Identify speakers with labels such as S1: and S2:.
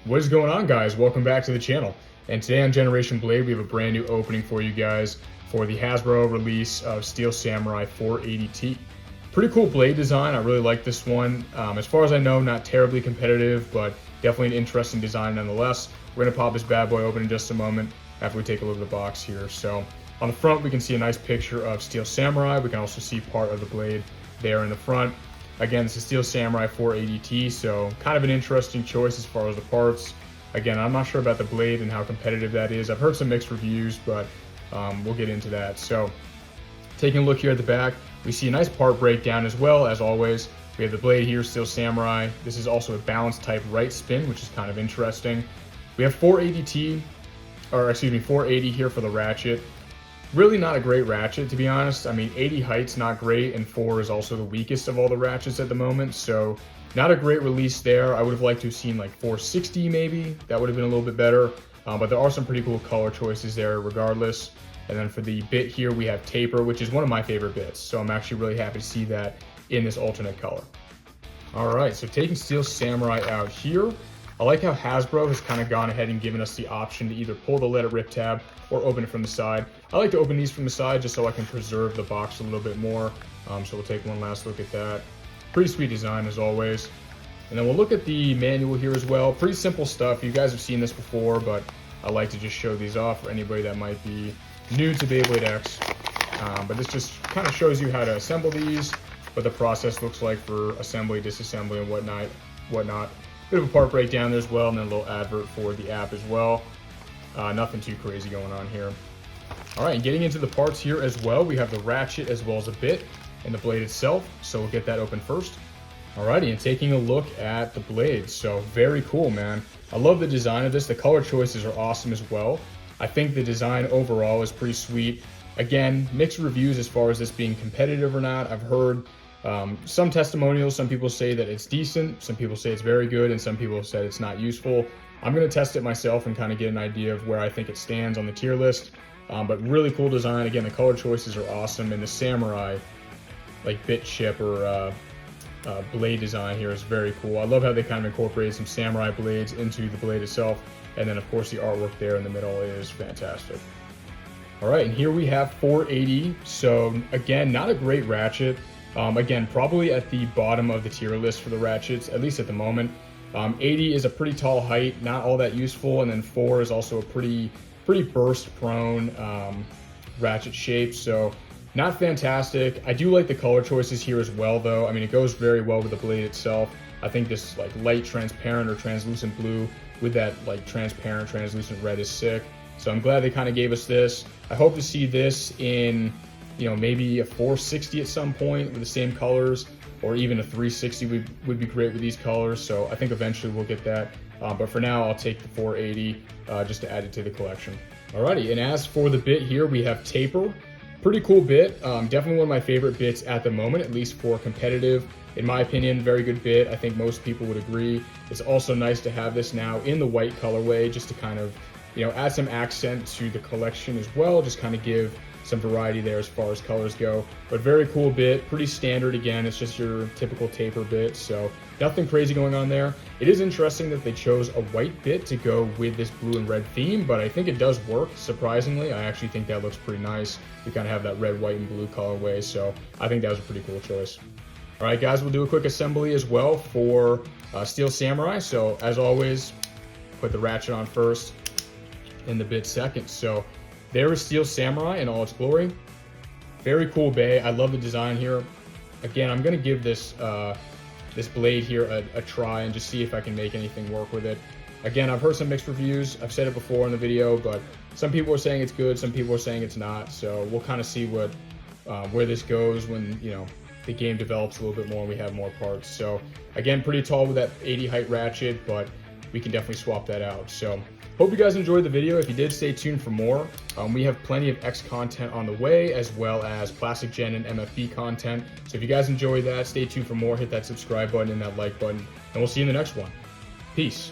S1: What is going on, guys? Welcome back to the channel. And today on Generation Blade, we have a brand new opening for you guys for the Hasbro release of Steel Samurai 480T. Pretty cool blade design. I really like this one. As far as I know, not terribly competitive, but definitely an interesting design nonetheless. We're gonna pop this bad boy open in just a moment after we take a look at the box here. So on the front, we can see a nice picture of Steel Samurai. We can also see part of the blade there in the front. Again, it's a Steel Samurai 480T, so kind of an interesting choice as far as the parts. Again, I'm not sure about the blade and how competitive that is. I've heard some mixed reviews, but we'll get into that. So taking a look here at the back, we see a nice part breakdown as well. As always, we have the blade here, Steel Samurai. This is also a balanced type right spin, which is kind of interesting. We have 480 here for the ratchet. Really not a great ratchet, to be honest. I mean, 80 height's not great, and 4 is also the weakest of all the ratchets at the moment, so not a great release there. I would have liked to have seen like 460 maybe. That would have been a little bit better, but there are some pretty cool color choices there regardless. And then for the bit here, we have taper, which is one of my favorite bits, so I'm actually really happy to see that in this alternate color. All right, so taking Steel Samurai out here, I like how Hasbro has kind of gone ahead and given us the option to either pull the let it rip tab or open it from the side. I like to open these from the side just so I can preserve the box a little bit more. So we'll take one last look at that. Pretty sweet design as always. And then we'll look at the manual here as well. Pretty simple stuff. You guys have seen this before, but I like to just show these off for anybody that might be new to Beyblade X. But this just kind of shows you how to assemble these, what the process looks like for assembly, disassembly, and whatnot. Bit of a part breakdown there as well, and then a little advert for the app as well. Nothing too crazy going on here. All right, and getting into the parts here as well, we have the ratchet as well as a bit and the blade itself. So we'll get that open first. Alrighty, and taking a look at the blade. So very cool, man. I love the design of this. The color choices are awesome as well. I think the design overall is pretty sweet. Again, mixed reviews as far as this being competitive or not. I've heard some testimonials. Some people say that it's decent, some people say it's very good, and some people said it's not useful. I'm going to test it myself and kind of get an idea of where I think it stands on the tier list. But really cool design. Again, the color choices are awesome, and the Samurai like bit chip or blade design here is very cool. I love how they kind of incorporated some Samurai blades into the blade itself, and then of course the artwork there in the middle is fantastic. All right, and here we have 480. So again, not a great ratchet. Again, probably at the bottom of the tier list for the ratchets, at least at the moment. 80 is a pretty tall height, not all that useful, and then 4 is also a pretty burst prone ratchet shape, so not fantastic. I do like the color choices here as well, though. I mean, it goes very well with the blade itself. I think this like light transparent or translucent blue with that like transparent translucent red is sick. So I'm glad they kind of gave us this. I hope to see this in, you know, maybe a 460 at some point with the same colors, or even a 360 would be great with these colors. So I think eventually we'll get that. But for now, I'll take the 480 just to add it to the collection. Alrighty, and as for the bit here, we have taper. Pretty cool bit. Definitely one of my favorite bits at the moment, at least for competitive. In my opinion, very good bit. I think most people would agree. It's also nice to have this now in the white colorway just to kind of, you know, add some accent to the collection as well. Just kind of give some variety there as far as colors go. But very cool bit, pretty standard. Again, it's just your typical taper bit, so nothing crazy going on there. It is interesting that they chose a white bit to go with this blue and red theme, but I think it does work, surprisingly. I actually think that looks pretty nice. We kind of have that red, white, and blue colorway, so I think that was a pretty cool choice. All right, guys, we'll do a quick assembly as well for Steel Samurai. So as always, put the ratchet on first and the bit second. So there is Steel Samurai in all its glory. Very cool bay. I love the design here. Again, I'm gonna give this this blade here a try and just see if I can make anything work with it. Again, I've heard some mixed reviews. I've said it before in the video, but some people are saying it's good, some people are saying it's not. So we'll kind of see what where this goes when, you know, the game develops a little bit more and we have more parts. So again, pretty tall with that 80 height ratchet, but we can definitely swap that out. So hope you guys enjoyed the video. If you did, stay tuned for more. We have plenty of X content on the way, as well as Plastic Gen and MFB content. So if you guys enjoyed that, stay tuned for more. Hit that subscribe button and that like button, and we'll see you in the next one. Peace.